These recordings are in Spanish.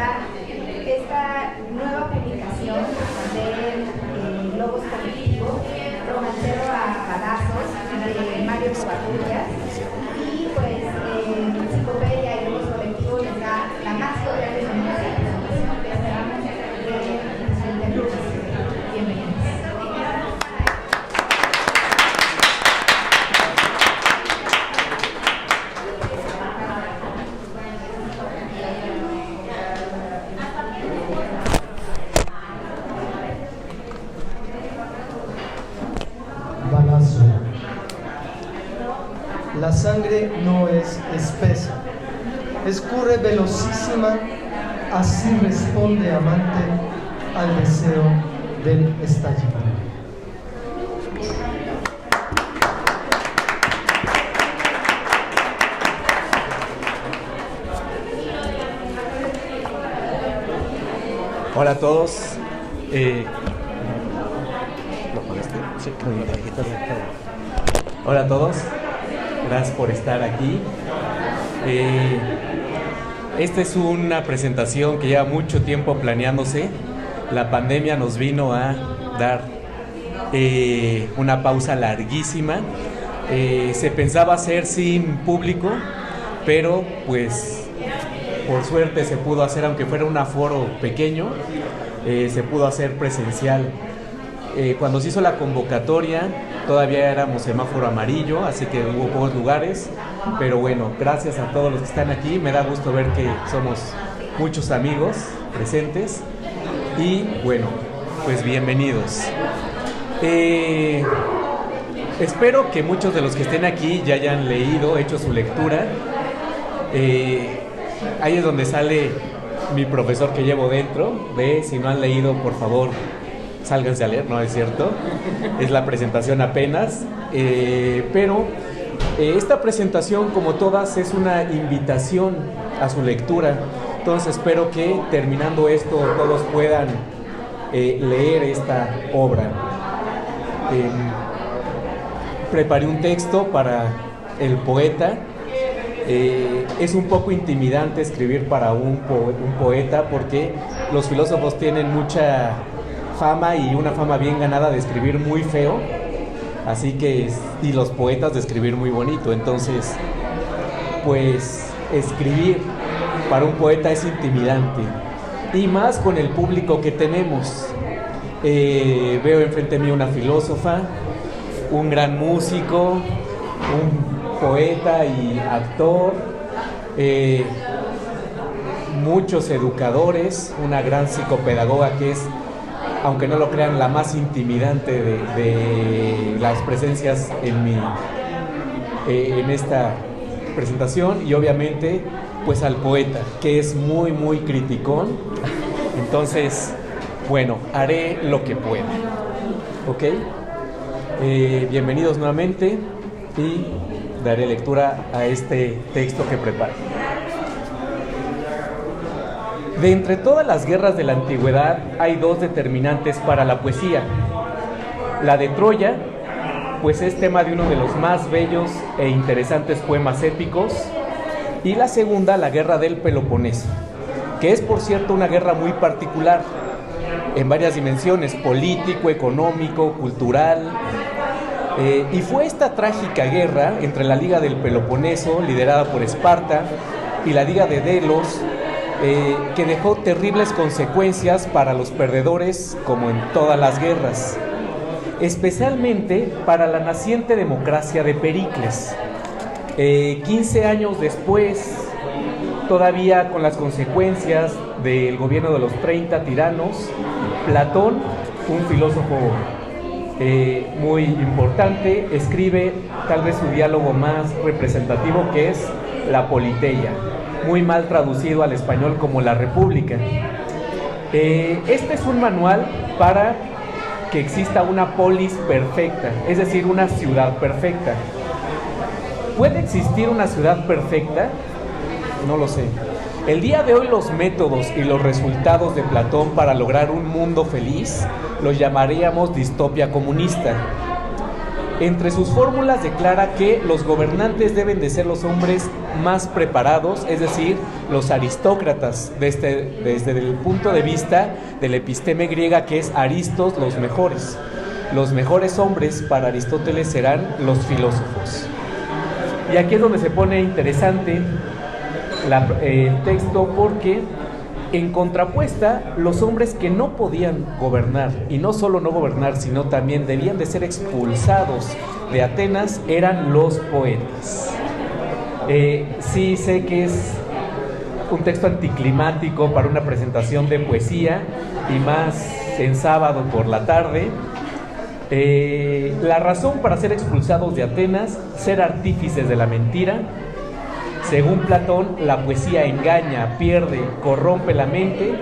presenta esta nueva publicación de Lobos Colectivo, Romancero a Balazos, de Mario Covarrubias. Y pues Enciclopedia y Lobos Colectivo les da la más cordial bienvenida a la presentación que esperamos de Luz. Bienvenidos. Balazo. La sangre no es espesa, escurre velocísima, así responde amante al deseo del estallido. Hola a todos. Hola a todos. Gracias por estar aquí. Esta es una presentación que lleva mucho tiempo planeándose. La pandemia nos vino a dar una pausa larguísima. Se pensaba hacer sin público, pero pues por suerte se pudo hacer, aunque fuera un aforo pequeño, se pudo hacer presencial. Cuando se hizo la convocatoria todavía éramos semáforo amarillo, así que hubo pocos lugares, pero bueno, gracias a todos los que están aquí. Me da gusto ver que somos muchos amigos presentes y bueno, pues bienvenidos. Espero que muchos de los que estén aquí ya hayan leído, hecho su lectura. Ahí es donde sale mi profesor que llevo dentro. Si no han leído, por favor, sálganse a leer, no es cierto, es la presentación apenas, pero esta presentación, como todas, es una invitación a su lectura. Entonces espero que terminando esto todos puedan leer esta obra. Preparé un texto para el poeta. Es un poco intimidante escribir para un poeta, porque los filósofos tienen mucha fama, y una fama bien ganada, de escribir muy feo, así que, y los poetas de escribir muy bonito. Entonces, pues escribir para un poeta es intimidante, y más con el público que tenemos. Veo enfrente de mí una filósofa, un gran músico, un poeta y actor, muchos educadores, una gran psicopedagoga que es, aunque no lo crean, la más intimidante de las presencias en esta presentación, y obviamente pues al poeta, que es muy muy criticón. Entonces, bueno, haré lo que pueda, ¿ok? Bienvenidos nuevamente y daré lectura a este texto que preparé. De entre todas las guerras de la antigüedad hay dos determinantes para la poesía. La de Troya, pues es tema de uno de los más bellos e interesantes poemas épicos, y la segunda, la guerra del Peloponeso, que es, por cierto, una guerra muy particular en varias dimensiones: político, económico, cultural. Y fue esta trágica guerra entre la Liga del Peloponeso, liderada por Esparta, y la Liga de Delos, que dejó terribles consecuencias para los perdedores, como en todas las guerras, especialmente para la naciente democracia de Pericles. 15 años después, todavía con las consecuencias del gobierno de los 30 tiranos, Platón, un filósofo muy importante, escribe tal vez su diálogo más representativo, que es la Politeia, muy mal traducido al español como La República. Este es un manual para que exista una polis perfecta, es decir, una ciudad perfecta. ¿Puede existir una ciudad perfecta? No lo sé. El día de hoy los métodos y los resultados de Platón para lograr un mundo feliz los llamaríamos distopia comunista. Entre sus fórmulas declara que los gobernantes deben de ser los hombres más preparados, es decir, los aristócratas, desde el punto de vista de la episteme griega, que es aristos, los mejores. Los mejores hombres para Aristóteles serán los filósofos. Y aquí es donde se pone interesante el texto, porque en contrapuesta, los hombres que no podían gobernar, y no solo no gobernar, sino también debían de ser expulsados de Atenas, eran los poetas. Sí sé que es un texto anticlimático para una presentación de poesía, y más en sábado por la tarde. La razón para ser expulsados de Atenas: ser artífices de la mentira. Según Platón, la poesía engaña, pierde, corrompe la mente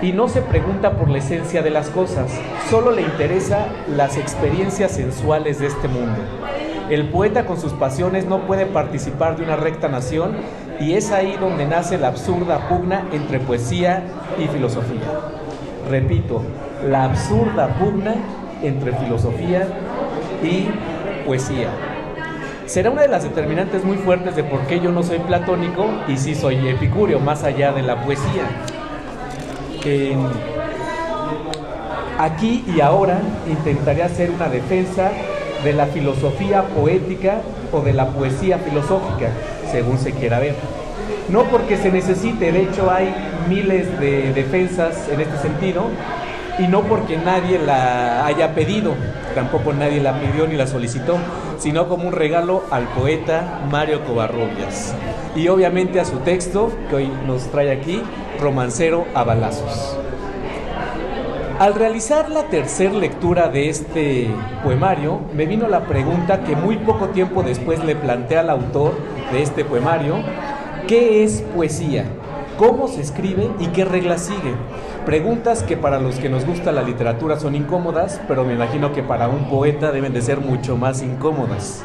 y no se pregunta por la esencia de las cosas, solo le interesa las experiencias sensuales de este mundo. El poeta con sus pasiones no puede participar de una recta nación, y es ahí donde nace la absurda pugna entre poesía y filosofía. Repito, la absurda pugna entre filosofía y poesía. Será una de las determinantes muy fuertes de por qué yo no soy platónico y sí soy epicúreo, más allá de la poesía. Aquí y ahora intentaré hacer una defensa de la filosofía poética o de la poesía filosófica, según se quiera ver. No porque se necesite, de hecho hay miles de defensas en este sentido, y no porque nadie la haya pedido, tampoco nadie la pidió ni la solicitó, sino como un regalo al poeta Mario Covarrubias, y obviamente a su texto que hoy nos trae aquí, Romancero a balazos. Al realizar la tercera lectura de este poemario, me vino la pregunta que muy poco tiempo después le planteé al autor de este poemario: ¿qué es poesía? ¿Cómo se escribe y qué reglas sigue? Preguntas que para los que nos gusta la literatura son incómodas, pero me imagino que para un poeta deben de ser mucho más incómodas.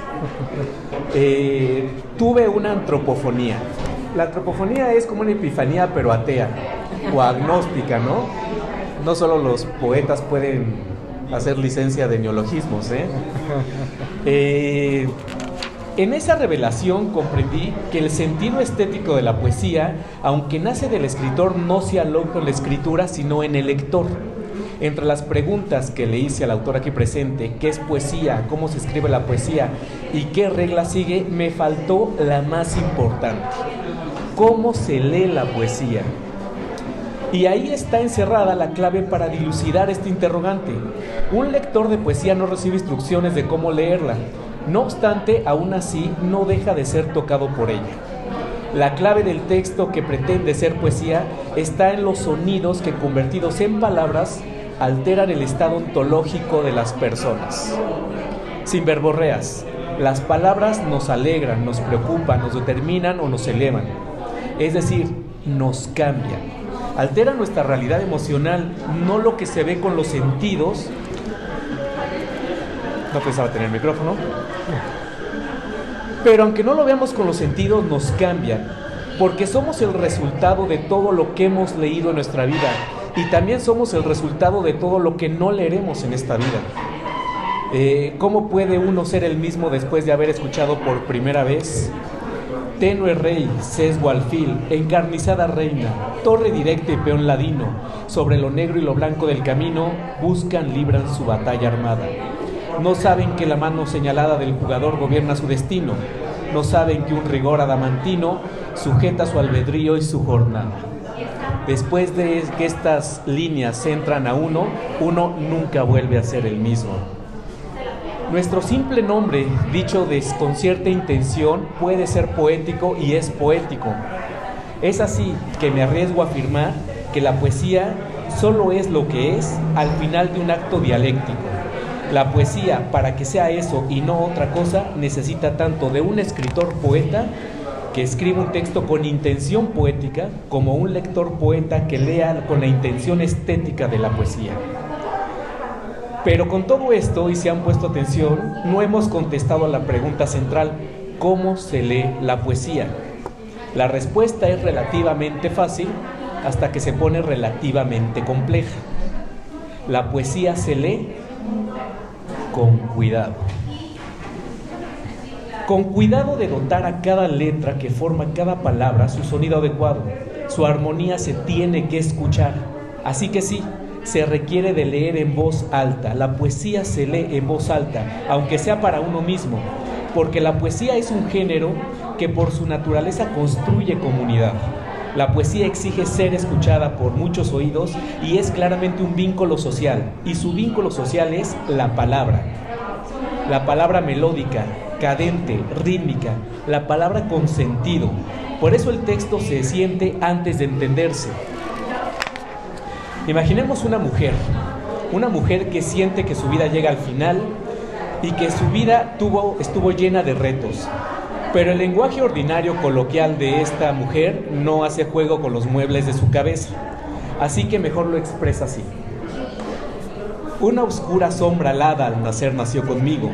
Tuve una antropofonía. La antropofonía es como una epifanía, pero atea o agnóstica, ¿no? No solo los poetas pueden hacer licencia de neologismos, En esa revelación comprendí que el sentido estético de la poesía, aunque nace del escritor, no se aloja en la escritura, sino en el lector. Entre las preguntas que le hice al autor aquí presente, ¿qué es poesía? ¿Cómo se escribe la poesía? ¿Y qué regla sigue? Me faltó la más importante: ¿cómo se lee la poesía? Y ahí está encerrada la clave para dilucidar este interrogante. Un lector de poesía no recibe instrucciones de cómo leerla. No obstante, aún así, no deja de ser tocado por ella. La clave del texto que pretende ser poesía está en los sonidos que, convertidos en palabras, alteran el estado ontológico de las personas. Sin verborreas, las palabras nos alegran, nos preocupan, nos determinan o nos elevan. Es decir, nos cambian. Alteran nuestra realidad emocional, no lo que se ve con los sentidos. No pensaba tener micrófono. Pero aunque no lo veamos con los sentidos, nos cambian, porque somos el resultado de todo lo que hemos leído en nuestra vida, y también somos el resultado de todo lo que no leeremos en esta vida. ¿Cómo puede uno ser el mismo después de haber escuchado por primera vez? Tenue rey, sesgo alfil, encarnizada reina, torre directa y peón ladino, sobre lo negro y lo blanco del camino, buscan, libran su batalla armada. No saben que la mano señalada del jugador gobierna su destino. No saben que un rigor adamantino sujeta su albedrío y su jornada. Después de que estas líneas entran a uno nunca vuelve a ser el mismo. Nuestro simple nombre, dicho con cierta intención, puede ser poético y es poético. Es así que me arriesgo a afirmar que la poesía solo es lo que es al final de un acto dialéctico. La poesía, para que sea eso y no otra cosa, necesita tanto de un escritor poeta que escribe un texto con intención poética, como un lector poeta que lea con la intención estética de la poesía. Pero con todo esto, y si han puesto atención, no hemos contestado a la pregunta central: ¿cómo se lee la poesía? La respuesta es relativamente fácil hasta que se pone relativamente compleja. La poesía se lee con cuidado. con cuidado de dotar a cada letra que forma cada palabra su sonido adecuado. Su armonía se tiene que escuchar. Así que sí, se requiere de leer en voz alta. La poesía se lee en voz alta, aunque sea para uno mismo, porque la poesía es un género que por su naturaleza construye comunidad. La poesía exige ser escuchada por muchos oídos y es claramente un vínculo social, y su vínculo social es la palabra melódica, cadente, rítmica, la palabra con sentido. Por eso el texto se siente antes de entenderse. Imaginemos una mujer que siente que su vida llega al final y que su vida estuvo llena de retos. Pero el lenguaje ordinario coloquial de esta mujer no hace juego con los muebles de su cabeza, así que mejor lo expresa así. Una oscura sombra alada al nacer nació conmigo.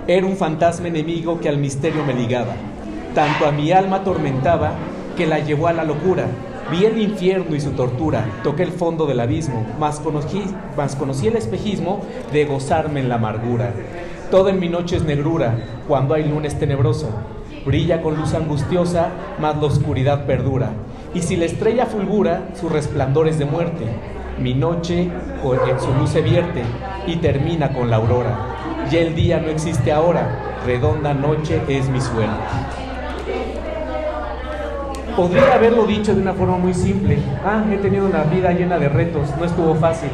Era un fantasma enemigo que al misterio me ligaba. Tanto a mi alma atormentaba que la llevó a la locura. Vi el infierno y su tortura, toqué el fondo del abismo, mas conocí el espejismo de gozarme en la amargura. Todo en mi noche es negrura, cuando hay lunes tenebroso. Brilla con luz angustiosa, mas la oscuridad perdura. Y si la estrella fulgura, su resplandor es de muerte. Mi noche en su luz se vierte y termina con la aurora. Ya el día no existe ahora, redonda noche es mi suerte. Podría haberlo dicho de una forma muy simple. He tenido una vida llena de retos, no estuvo fácil.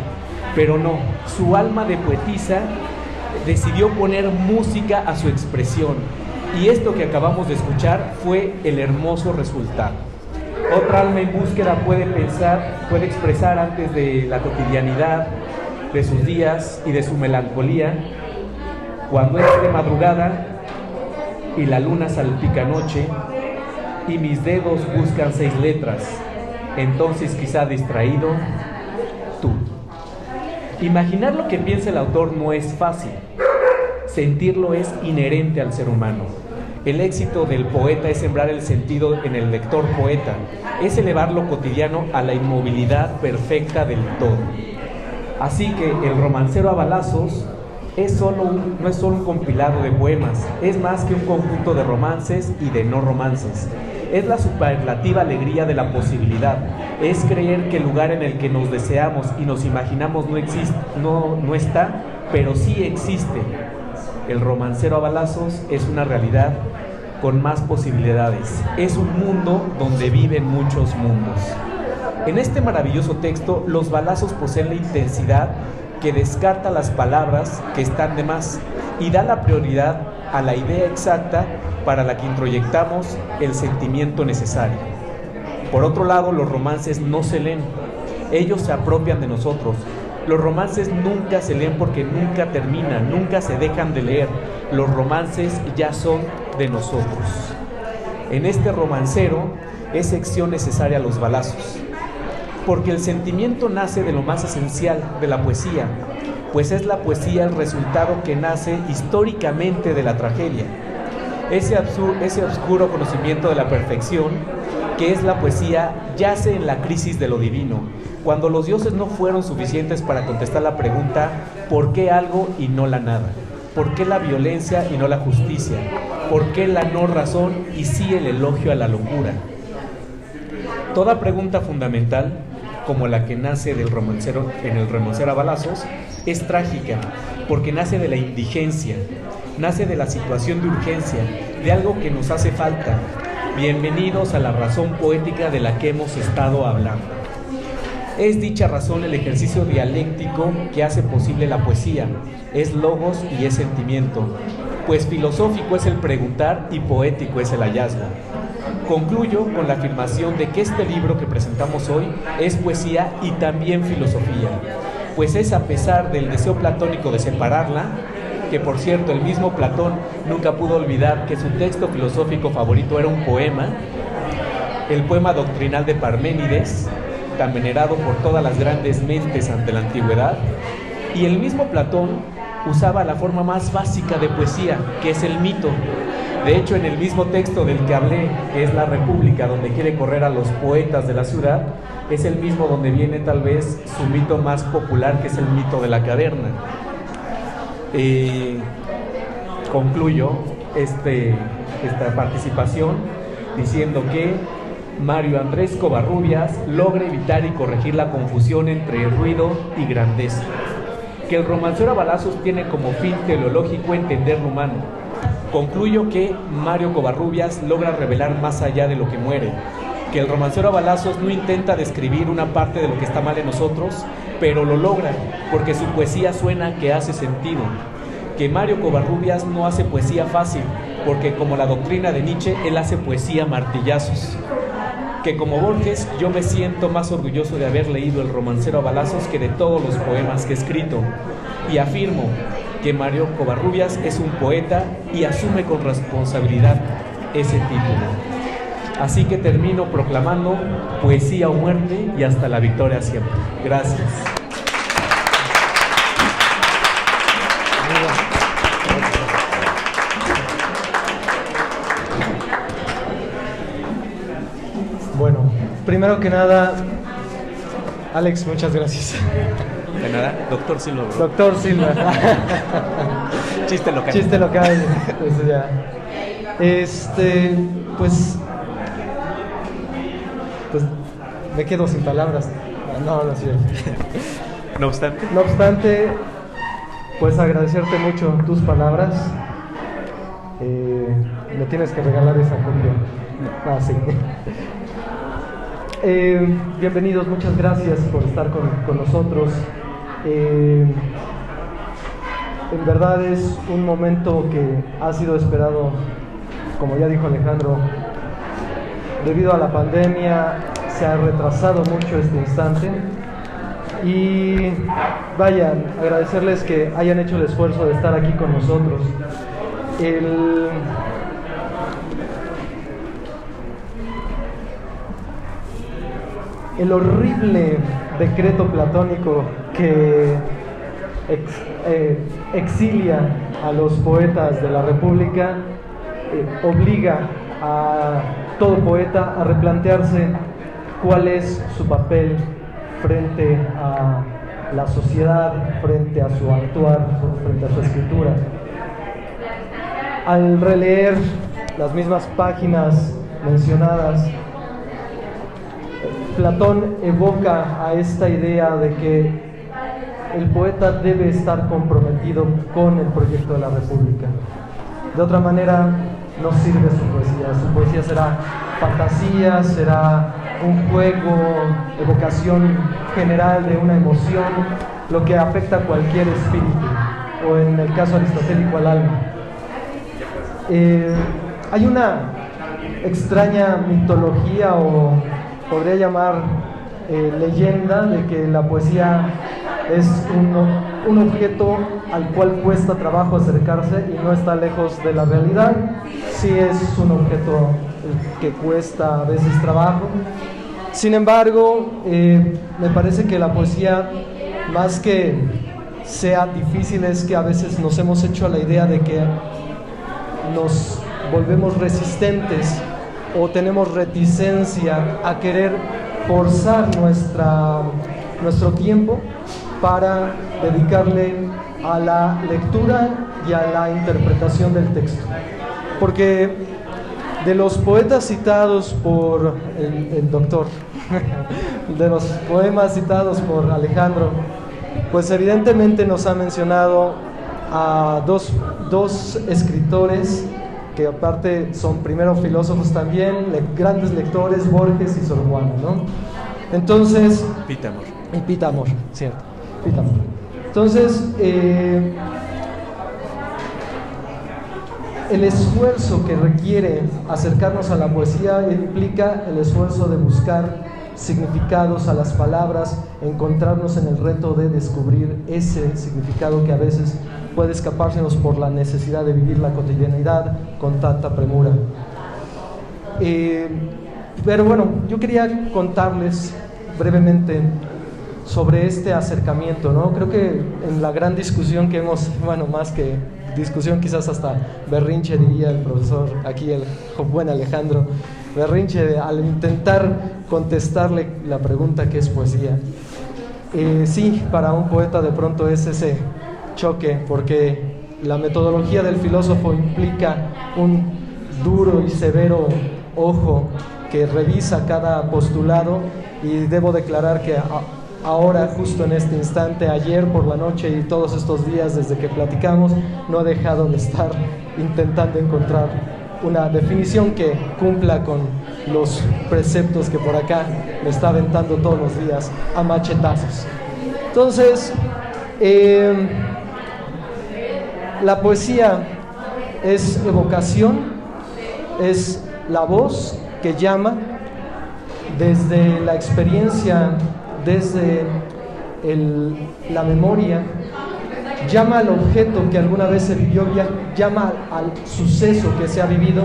Pero no, su alma de poetisa decidió poner música a su expresión. Y esto que acabamos de escuchar fue el hermoso resultado. Otra alma en búsqueda puede expresar antes de la cotidianidad, de sus días y de su melancolía, cuando es de madrugada y la luna salpica noche y mis dedos buscan 6 letras, entonces quizá distraído, tú. Imaginar lo que piensa el autor no es fácil, sentirlo es inherente al ser humano. El éxito del poeta es sembrar el sentido en el lector poeta, es elevar lo cotidiano a la inmovilidad perfecta del todo. Así que el romancero a balazos no es solo un compilado de poemas, es más que un conjunto de romances y de no romances. Es la superlativa alegría de la posibilidad, es creer que el lugar en el que nos deseamos y nos imaginamos no está, pero sí existe. El romancero a balazos es una realidad con más posibilidades. Es un mundo donde viven muchos mundos. En este maravilloso texto, los balazos poseen la intensidad que descarta las palabras que están de más y da la prioridad a la idea exacta para la que introyectamos el sentimiento necesario. Por otro lado, los romances no se leen, ellos se apropian de nosotros. Los romances nunca se leen porque nunca terminan, nunca se dejan de leer. Los romances ya son de nosotros. En este romancero es sección necesaria los balazos, porque el sentimiento nace de lo más esencial de la poesía, pues es la poesía el resultado que nace históricamente de la tragedia. Ese oscuro conocimiento de la perfección, que es la poesía, yace en la crisis de lo divino, cuando los dioses no fueron suficientes para contestar la pregunta ¿por qué algo y no la nada? ¿Por qué la violencia y no la justicia? ¿Por qué la no razón y sí el elogio a la locura? Toda pregunta fundamental, como la que nace del romancero en el romancero a balazos, es trágica, porque nace de la indigencia, nace de la situación de urgencia, de algo que nos hace falta. Bienvenidos a la razón poética de la que hemos estado hablando. Es dicha razón el ejercicio dialéctico que hace posible la poesía, es logos y es sentimiento, pues filosófico es el preguntar y poético es el hallazgo. Concluyo con la afirmación de que este libro que presentamos hoy es poesía y también filosofía, pues es a pesar del deseo platónico de separarla, que por cierto el mismo Platón nunca pudo olvidar que su texto filosófico favorito era un poema, el poema doctrinal de Parménides, tan venerado por todas las grandes mentes ante la antigüedad, y el mismo Platón usaba la forma más básica de poesía, que es el mito. De hecho, en el mismo texto del que hablé, que es La República, donde quiere correr a los poetas de la ciudad, es el mismo donde viene tal vez su mito más popular, que es el mito de la caverna. Concluyo esta participación diciendo que Mario Andrés Covarrubias logra evitar y corregir la confusión entre ruido y grandeza, que el romancero a balazos tiene como fin teleológico entender lo humano. Concluyo que Mario Covarrubias logra revelar más allá de lo que muere, que el romancero a balazos no intenta describir una parte de lo que está mal en nosotros, pero lo logra porque su poesía suena que hace sentido, que Mario Covarrubias no hace poesía fácil, porque como la doctrina de Nietzsche, él hace poesía a martillazos, que como Borges yo me siento más orgulloso de haber leído El romancero a balazos que de todos los poemas que he escrito, y afirmo que Mario Covarrubias es un poeta y asume con responsabilidad ese título. Así que termino proclamando poesía o muerte y hasta la victoria siempre. Gracias. Bueno, primero que nada, Alex, muchas gracias. De nada, doctor Silva. Doctor Silva. Chiste local. Chiste local. Eso ya. Pues me quedo sin palabras. No es cierto. No obstante. No obstante, pues agradecerte mucho tus palabras. Me tienes que regalar esa copia. Ah, sí. Bienvenidos, muchas gracias por estar con nosotros. En verdad es un momento que ha sido esperado, como ya dijo Alejandro, debido a la pandemia se ha retrasado mucho este instante y vayan, agradecerles que hayan hecho el esfuerzo de estar aquí con nosotros. El horrible decreto platónico que exilia a los poetas de la República obliga a todo poeta a replantearse cuál es su papel frente a la sociedad, frente a su actuar, frente a su escritura. Al releer las mismas páginas mencionadas, Platón evoca a esta idea de que el poeta debe estar comprometido con el proyecto de la República. De otra manera, no sirve su poesía. Su poesía será fantasía, será un juego, evocación general de una emoción, lo que afecta a cualquier espíritu, o en el caso aristotélico al alma. Hay una extraña mitología, o podría llamar leyenda, de que la poesía es un objeto al cual cuesta trabajo acercarse y no está lejos de la realidad. Sí es un objeto que cuesta a veces trabajo. Sin embargo, me parece que la poesía, más que sea difícil, es que a veces nos hemos hecho a la idea de que nos volvemos resistentes o tenemos reticencia a querer forzar nuestro tiempo para dedicarle a la lectura y a la interpretación del texto. Porque de los poetas citados por el doctor, de los poemas citados por Alejandro, pues evidentemente nos ha mencionado a dos escritores que aparte son primero filósofos también, grandes lectores, Borges y Sor Juana, ¿no? Entonces... Pitamor. Y Pitamor, cierto, Pitamor. Entonces, el esfuerzo que requiere acercarnos a la poesía implica el esfuerzo de buscar significados a las palabras, encontrarnos en el reto de descubrir ese significado que a veces puede escapársenos por la necesidad de vivir la cotidianidad con tanta premura. Pero bueno, yo quería contarles brevemente sobre este acercamiento, ¿no? Creo que en la gran discusión que hemos, bueno, más que discusión, quizás hasta berrinche, diría el profesor aquí, el buen Alejandro, berrinche al intentar contestarle la pregunta ¿qué es poesía? Sí, para un poeta de pronto es ese choque, porque la metodología del filósofo implica un duro y severo ojo que revisa cada postulado, y debo declarar que ahora, justo en este instante, ayer por la noche y todos estos días desde que platicamos, no he dejado de estar intentando encontrar una definición que cumpla con los preceptos que por acá me está aventando todos los días a machetazos. Entonces, la poesía es evocación, es la voz que llama desde la experiencia, desde la memoria, llama al objeto que alguna vez se vivió, llama al suceso que se ha vivido.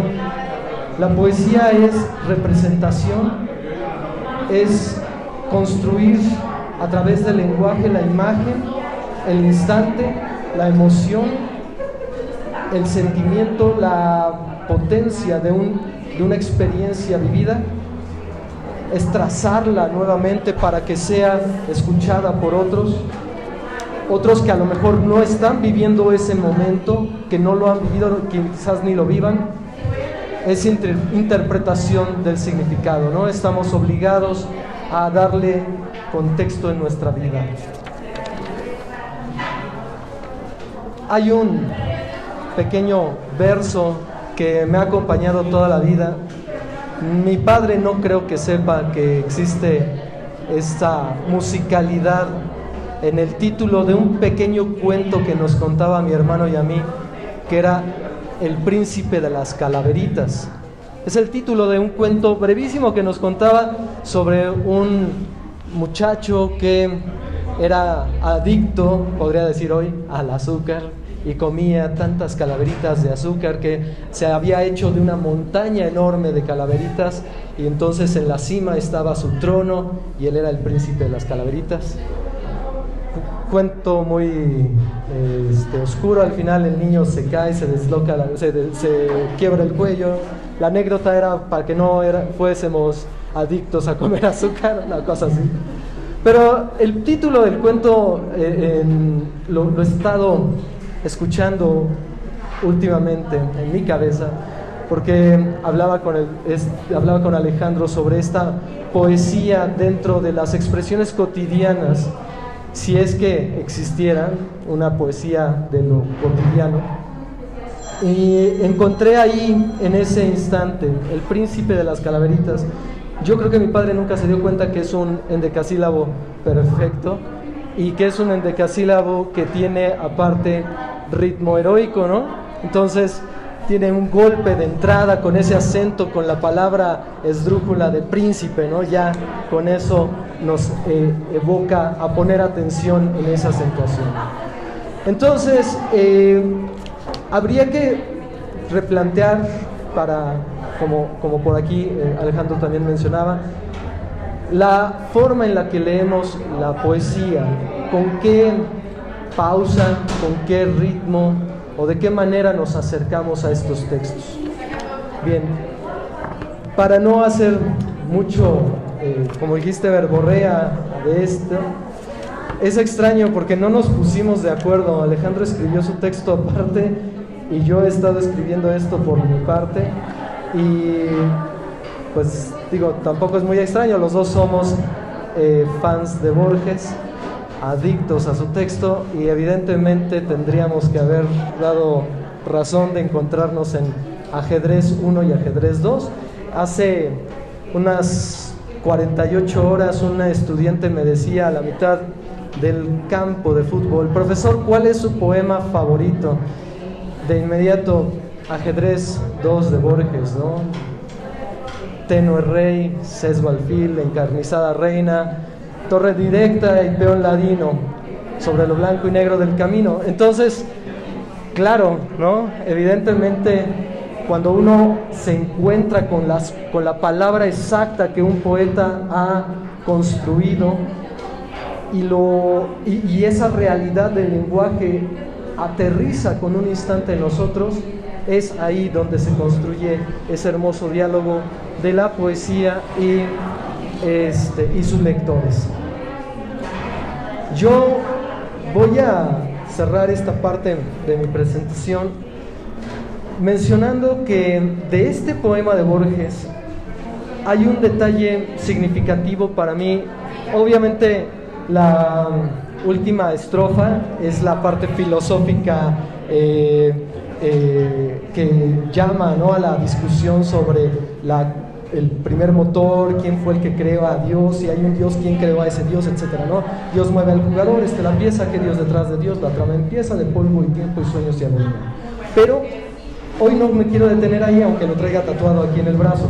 La poesía es representación, es construir a través del lenguaje la imagen, el instante, la emoción, el sentimiento, la potencia de una experiencia vivida, es trazarla nuevamente para que sea escuchada por otros que a lo mejor no están viviendo ese momento, que no lo han vivido, que quizás ni lo vivan. Es interpretación del significado, ¿no? Estamos obligados a darle contexto en nuestra vida. Hay un pequeño verso que me ha acompañado toda la vida. Mi padre no creo que sepa que existe esta musicalidad en el título de un pequeño cuento que nos contaba mi hermano y a mí, que era El Príncipe de las Calaveritas. Es el título de un cuento brevísimo que nos contaba sobre un muchacho que era adicto, podría decir hoy, al azúcar, y comía tantas calaveritas de azúcar que se había hecho de una montaña enorme de calaveritas, y entonces en la cima estaba su trono y él era el príncipe de las calaveritas. Cuento muy oscuro. Al final el niño se cae, se desloca, se quiebra el cuello. La anécdota era para que no fuésemos adictos a comer azúcar, una cosa así. Pero el título del cuento lo he estado escuchando últimamente en mi cabeza, porque hablaba con Alejandro sobre esta poesía dentro de las expresiones cotidianas, si es que existiera una poesía de lo cotidiano. Y encontré ahí, en ese instante, El Príncipe de las Calaveritas. Yo creo que mi padre nunca se dio cuenta que es un endecasílabo perfecto, y que es un endecasílabo que tiene aparte ritmo heroico, ¿no? Entonces tiene un golpe de entrada con ese acento, con la palabra esdrújula de príncipe, ¿no? Ya con eso nos evoca a poner atención en esa acentuación. Entonces habría que replantear, como por aquí Alejandro también mencionaba, la forma en la que leemos la poesía, con qué pausa, con qué ritmo o de qué manera nos acercamos a estos textos. Bien, para no hacer mucho, como dijiste, verborrea de esto, es extraño porque no nos pusimos de acuerdo. Alejandro escribió su texto aparte y yo he estado escribiendo esto por mi parte, y pues digo, tampoco es muy extraño, los dos somos fans de Borges, adictos a su texto, y evidentemente tendríamos que haber dado razón de encontrarnos en Ajedrez 1 y Ajedrez 2. Hace unas 48 horas una estudiante me decía a la mitad del campo de fútbol: profesor, ¿cuál es su poema favorito? De inmediato, Ajedrez 2 de Borges, ¿no? Tenue rey, sesgo alfil, encarnizada reina, torre directa y peón ladino, sobre lo blanco y negro del camino. Entonces, claro, ¿no? Evidentemente, cuando uno se encuentra con la palabra exacta que un poeta ha construido, y esa realidad del lenguaje aterriza con un instante en nosotros, es ahí donde se construye ese hermoso diálogo de la poesía y sus lectores. Yo voy a cerrar esta parte de mi presentación mencionando que de este poema de Borges hay un detalle significativo para mí. Obviamente la última estrofa es la parte filosófica que llama, ¿no?, a la discusión sobre el primer motor, quién fue el que creó a Dios, si hay un Dios, quién creó a ese Dios, etcétera, ¿no? Dios mueve al jugador, la pieza, que Dios detrás de Dios, la trama empieza de polvo y tiempo y sueños y agonía. Pero hoy no me quiero detener ahí, aunque lo traiga tatuado aquí en el brazo.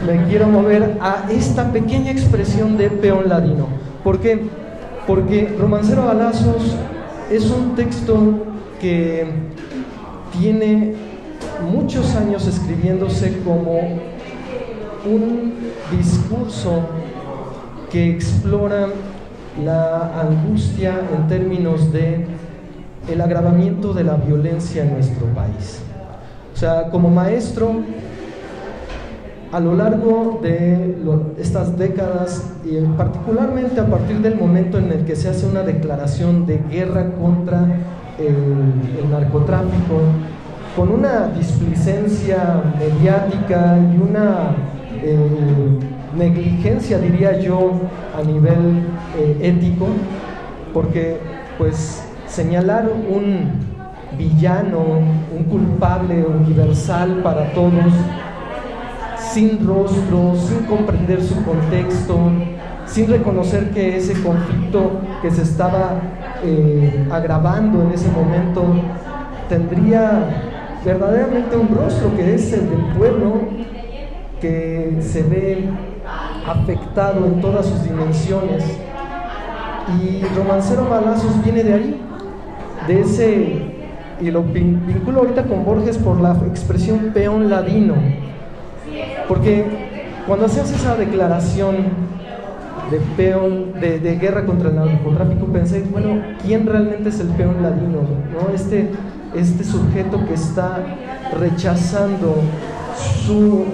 Me quiero mover a esta pequeña expresión de peón ladino. ¿Por qué? Porque Romancero a balazos es un texto que tiene muchos años escribiéndose como un discurso que explora la angustia en términos de el agravamiento de la violencia en nuestro país. O sea, como maestro, a lo largo de estas décadas, y particularmente a partir del momento en el que se hace una declaración de guerra contra el narcotráfico, con una displicencia mediática y una negligencia, diría yo, a nivel ético, porque pues señalar un villano, un culpable universal para todos, sin rostro, sin comprender su contexto, sin reconocer que ese conflicto que se estaba agravando en ese momento tendría verdaderamente un rostro, que es el del pueblo, que se ve afectado en todas sus dimensiones. Y Romancero a balazos viene de ahí, de ese, y lo vinculo ahorita con Borges por la expresión peón ladino, porque cuando se hace esa declaración de peón, de guerra contra el narcotráfico, pensé, bueno, ¿quién realmente es el peón ladino, ¿no? Este sujeto que está rechazando su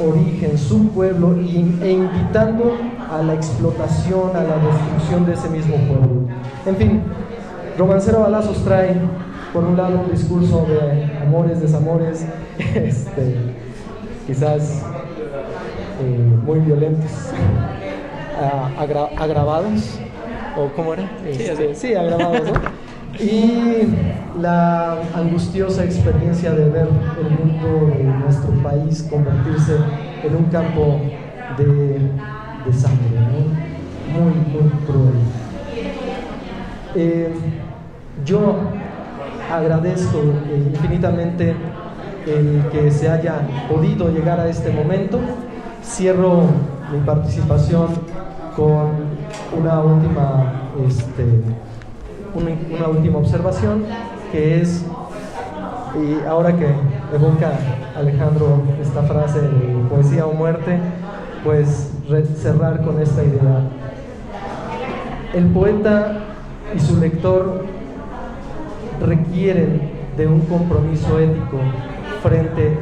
origen, su pueblo, e invitando a la explotación, a la destrucción de ese mismo pueblo. En fin, Romancero a balazos trae, por un lado, un discurso de amores, desamores, quizás muy violentos, agravados, o ¿cómo era? Sí, agravados, ¿no? Y la angustiosa experiencia de ver el mundo de nuestro país convertirse en un campo de sangre, ¿no? Muy, muy cruel. Yo agradezco infinitamente el que se haya podido llegar a este momento. Cierro mi participación con una última observación, que es, y ahora que evoca Alejandro esta frase de poesía o muerte, pues cerrar con esta idea. El poeta y su lector requieren de un compromiso ético frente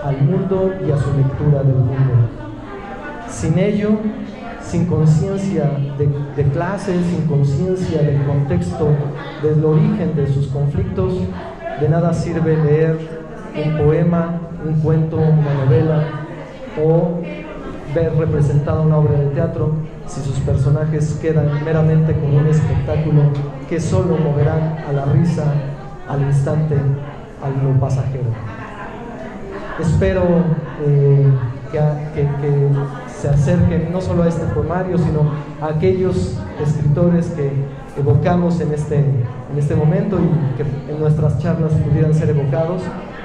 al mundo y a su lectura del mundo. Sin ello, sin conciencia de clase, sin conciencia del contexto, del origen de sus conflictos, de nada sirve leer un poema, un cuento, una novela, o ver representada una obra de teatro si sus personajes quedan meramente como un espectáculo que solo moverán a la risa, al instante, a lo pasajero. Espero que se acerquen no solo a este poemario, sino a aquellos escritores que evocamos en este momento, y que en nuestras charlas pudieran ser evocados.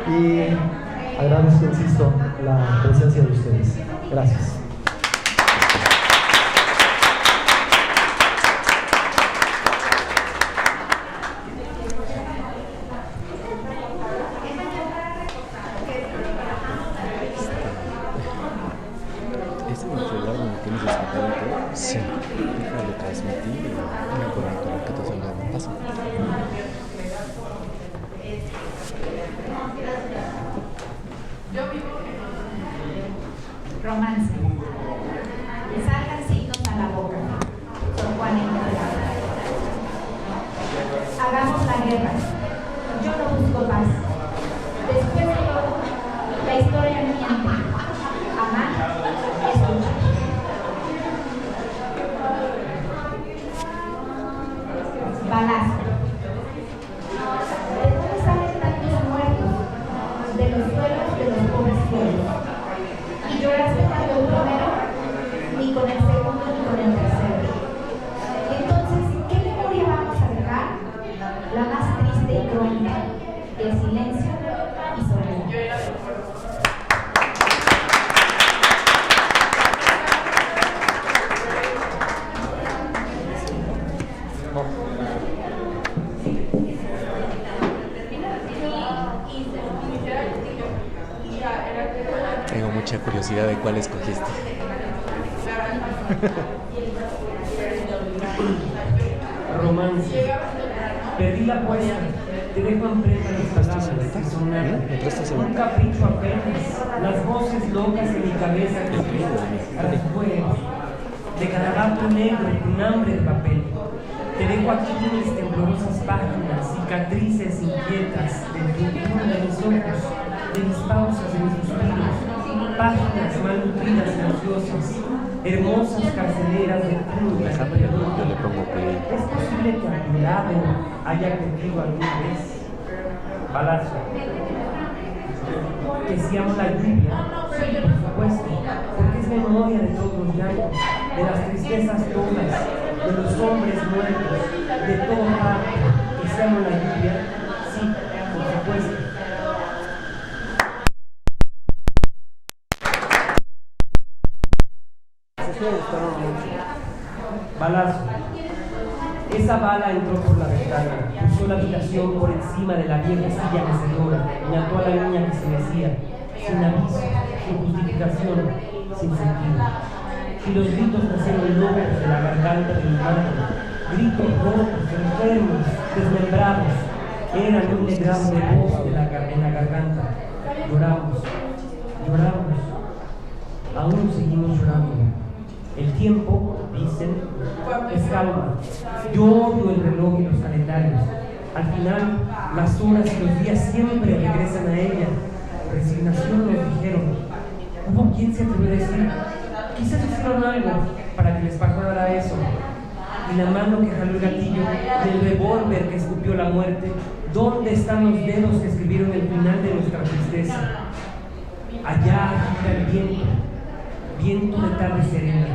Y agradezco, insisto, la presencia de ustedes. Gracias. Sí. Déjalo transmitir y me conecto a que te salga de paso. Romance. Salgan signos a la boca. Son 40. Hagamos la guerra. Yo no busco paz. Después de Tengo mucha curiosidad de cuál escogiste. Romance. Perdí la apuesta. Te dejo en prenda las palabras que son nada. Un capricho apenas. Las voces locas en mi cabeza que recuerdo de garabato negro con hambre de papel. Te dejo aquí mis temblorosas páginas, cicatrices inquietas del futuro de mis ojos, de mis pausas, de mis suspiros, páginas mal nutridas y ansiosas, hermosas carceleras de pluma. Yo le pongo play. ¿Es posible que a tu lado haya contigo alguna vez? Balazo. Que si amo la lluvia, sí, por supuesto, porque es memoria de todos los llantos, de las tristezas todas, de los hombres muertos, de todo parte. Que si amo la lluvia, sí, por supuesto. Balazo. Esa bala entró por la ventana, cruzó la habitación por encima de la vieja silla mecedora y ató a la niña que se mecía, sin aviso, sin justificación, sin sentido. Y los gritos nacieron locos de la garganta de mi madre, gritos rotos, enfermos, desmembrados, eran un legrado de voz en la garganta. Lloramos, lloramos, aún seguimos llorando. El tiempo, dicen, es calma. Yo odio el reloj y los calendarios. Al final, las horas y los días siempre regresan a ella. Resignación nos dijeron. ¿Hubo quien se atrevió a decir? Quizás hicieron algo para que les pasara eso. Y la mano que jaló el gatillo del revólver que escupió la muerte, ¿dónde están los dedos que escribieron el final de nuestra tristeza? Allá agita el viento, viento de tarde serena.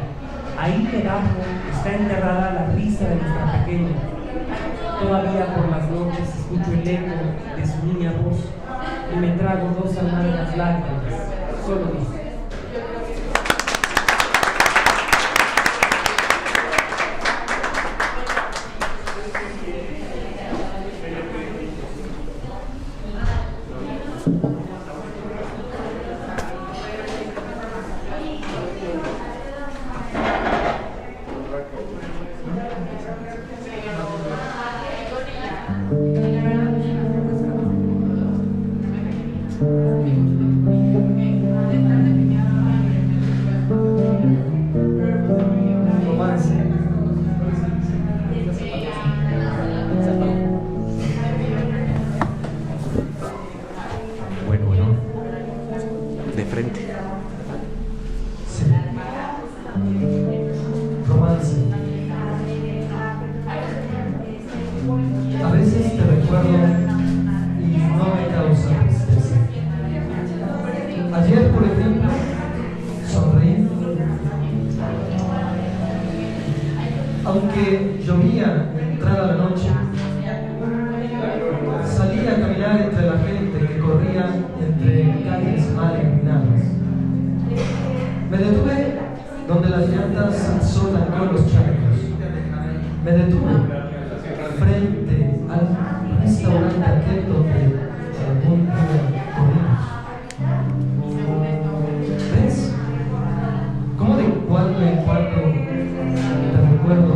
Ahí debajo está enterrada la risa de nuestra pequeña. Todavía por las noches escucho el eco de su niña voz y me trago dos amargas lágrimas. Solo dice. De frente. Sí. Romance. A veces te recuerdo y no me causa tristeza. Ayer, por ejemplo, sonreí. Aunque llovía entrada la noche, salí a caminar entre la gente que corría entre calles mal iluminadas. Me detuve donde las llantas solan con los charcos. Me detuve frente al restaurante aquel donde algún día comimos. ¿Ves? ¿Cómo de cuando en cuando te recuerdo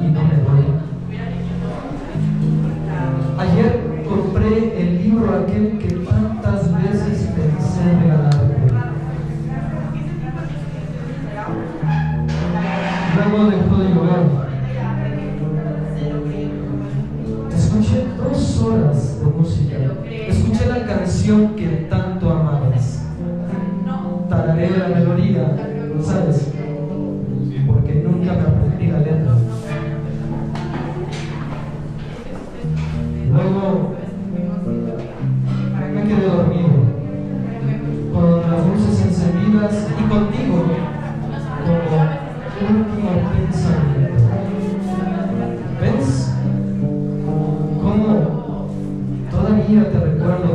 y no me duele? Ayer compré el libro aquel que tantas veces pensé regalarte. Luego dejó de llover. Escuché 2 horas de música. Escuché la canción que tanto amabas. Tarareé la melodía, ¿sabes? Porque nunca me aprendí la letra. Luego me quedé dormido, con las luces encendidas y contigo como último pensamiento. ¿Ves? Cómo todavía te recuerdo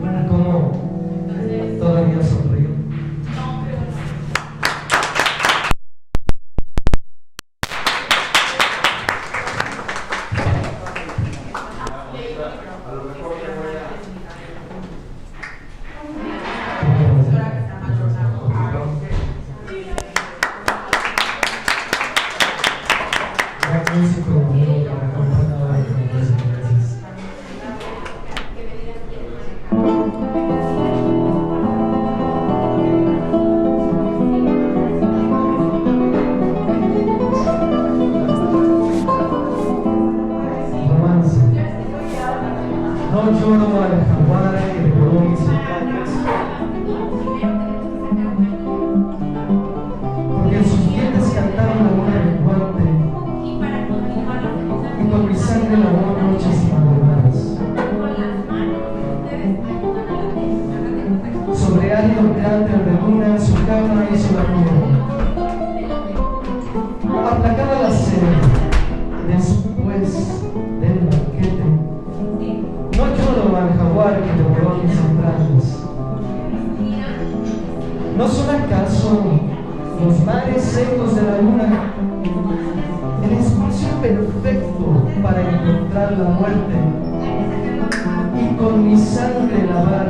y cómo gran músico que me acompaña hoy. Gracias. Romance. No lloro al jaguar que devoró mis entrañas, porque en sus dientes cantaron la buena menguante, y con mi sangre lavó noches y madrugadas. Sobre árido cráter de luna su cama hizo la mía, aplacaba la sed después del banquete. No lloro al jaguar que devoró mis entrañas. ¿No son acaso los mares secos de la luna el espacio perfecto para encontrar la muerte y con mi sangre lavar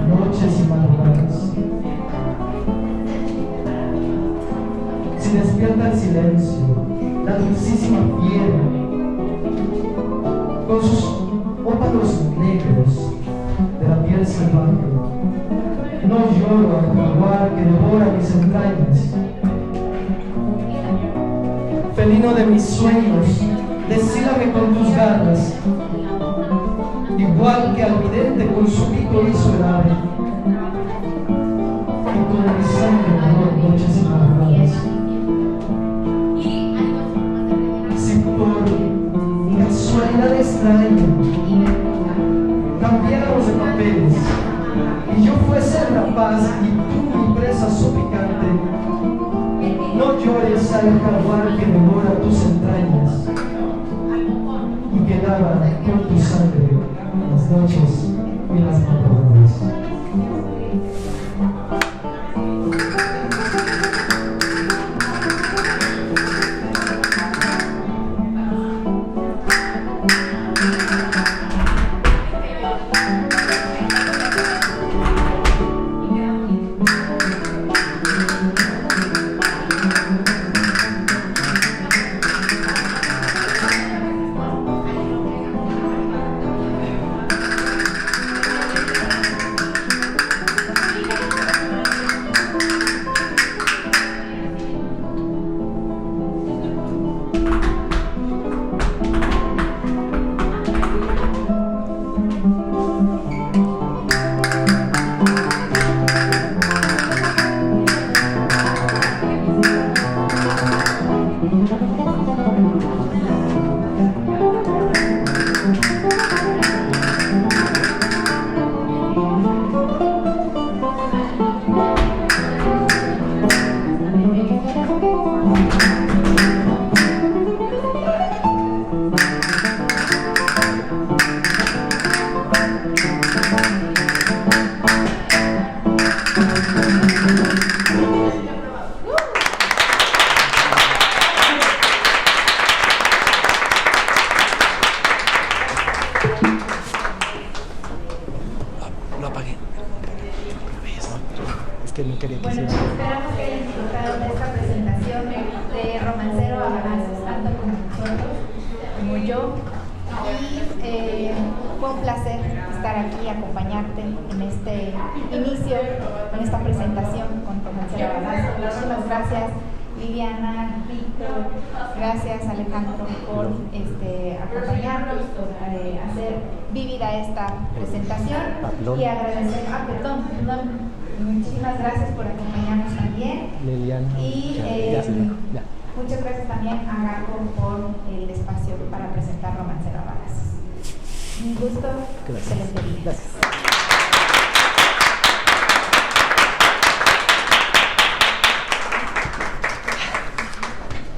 noches y madrugadas? Si despierta el silencio, la dulcísima piedra, con sus ópalos negros de la piel salvaje, no lloro al jaguar que devora mis entrañas. Felino de mis sueños, desílame con tus garras, igual que al vidente con su pico hizo el ave, y con mi sangre lavó noches y madrugadas. Si por casualidad extraña cambiáramos de papeles y yo fuese el rapaz y tú mi presa suplicante, no llores al jaguar que devora tus entrañas y que lava con tu sangre las noches y las madrugadas. Lo apagué. Es que no quería que Bueno, se... esperamos que hayan disfrutado de esta presentación de Romancero a Balazos, tanto como nosotros, como yo. Y fue un placer estar aquí, acompañarte en este inicio, en esta presentación con Romancero a Balazos. Muchísimas gracias, Liliana, Víctor, gracias Alejandro por acompañarnos, por hacer vívida esta presentación y agradecer perdón, muchísimas gracias por acompañarnos también Liliana. y Ya. muchas gracias también a Gaco por el espacio para presentar Romancero a Balazos. Un gusto, Gracias. excelente día. Gracias.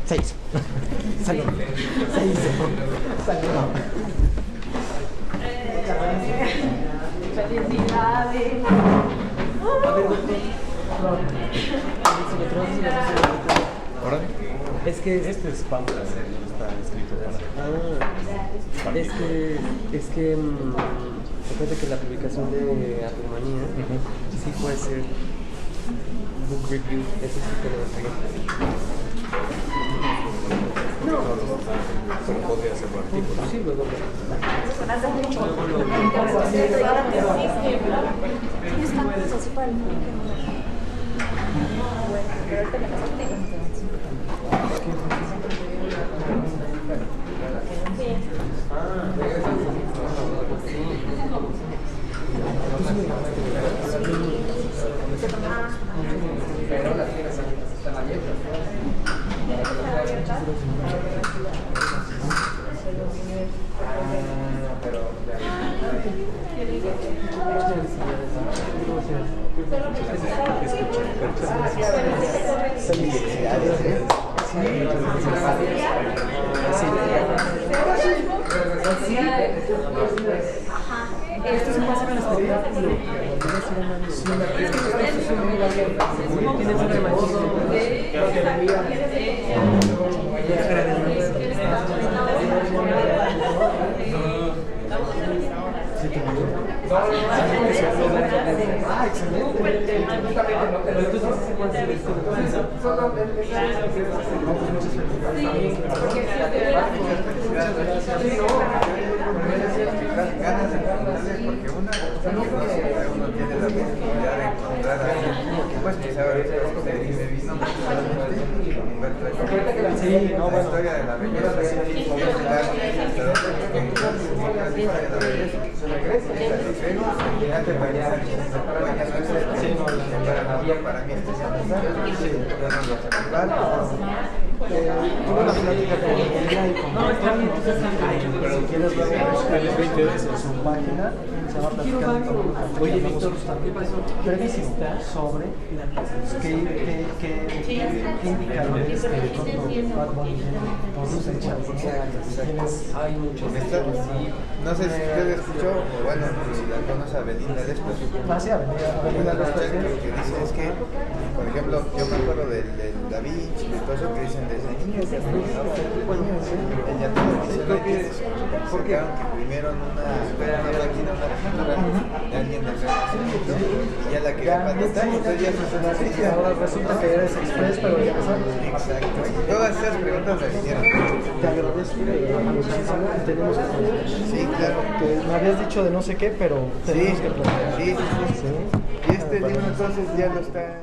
Seis. Salud. Seis. Salud. Felicidades. Es que Este es Pampa, está escrito para... es que recuerda que la publicación de Apomanía sí puede ser book review, eso sí tenemos que... No, Pero podría ser un artículo. Sí, luego. Hace mucho. Tienes tantos así para el bueno, pero ahorita me las tengo. Pero las tiendas están abiertas. Esto se pasa en el espectáculo. Tienes una Ah, excelente. Ganas de encontrarles porque uno tiene la posibilidad de encontrar a alguien, pues quizá ahorita se vino Sí, no, la bueno. historia de la belleza, la historia de la para mí Tuve una plática con ella y con si quieres ver en su página, se llama Platicando con Luca. Oye, Víctor, ¿qué pasó? Brevísimo sobre qué indicadores de pronto Bad Bunny produce en Chavos. Hay muchos. no sé si usted escuchó, o bueno, si la conoce a Belinda Lescos. Ah, sí, Avenida Los Que dice, es que, por ejemplo, yo me acuerdo del Da Vinci y todo eso que dicen desde niños, ella todo dice, no hay que porque aunque primero en una máquina, una pintura de alguien del Renacimiento, y ya la quería patentar, entonces ya se hace así. Ahora resulta que eres express, pero ya no sabes. Exacto. Todas esas preguntas me vinieron. Te agradezco muchísimo. Tenemos que platicar. Sí, claro. Que me habías dicho de no sé qué, pero tenemos que platicar. Sí. Y este libro entonces ya lo está...